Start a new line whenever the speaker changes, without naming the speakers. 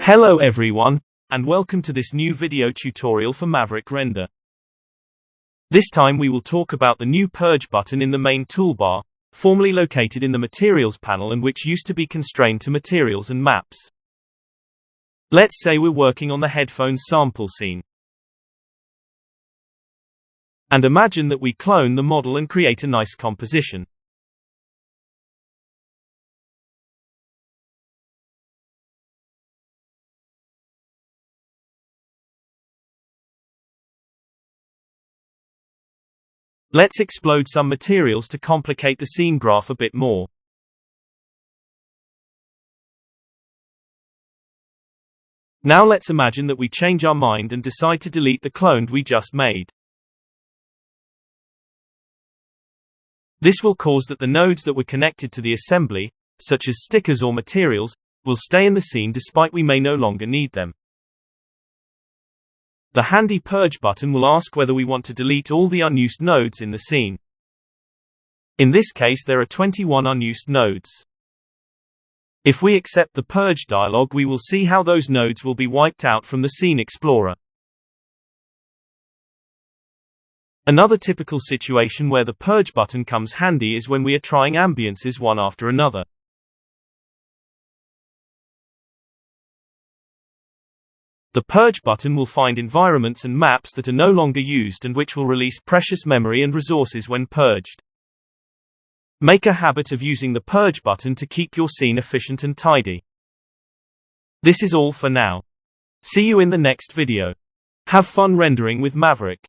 Hello everyone, and welcome to this new video tutorial for Maverick Render. This time we will talk about the new Purge button in the main toolbar, formerly located in the Materials panel and which used to be constrained to materials and maps. Let's say we're working on the headphones sample scene. And imagine that we clone the model and create a nice composition. Let's explode some materials to complicate the scene graph a bit more. Now let's imagine that we change our mind and decide to delete the clone we just made. This will cause that the nodes that were connected to the assembly, such as stickers or materials, will stay in the scene despite we may no longer need them. The handy Purge button will ask whether we want to delete all the unused nodes in the scene. In this case there are 21 unused nodes. If we accept the Purge dialog, we will see how those nodes will be wiped out from the Scene Explorer. Another typical situation where the Purge button comes handy is when we are trying ambiances one after another. The Purge button will find environments and maps that are no longer used and which will release precious memory and resources when purged. Make a habit of using the Purge button to keep your scene efficient and tidy. This is all for now. See you in the next video. Have fun rendering with Maverick.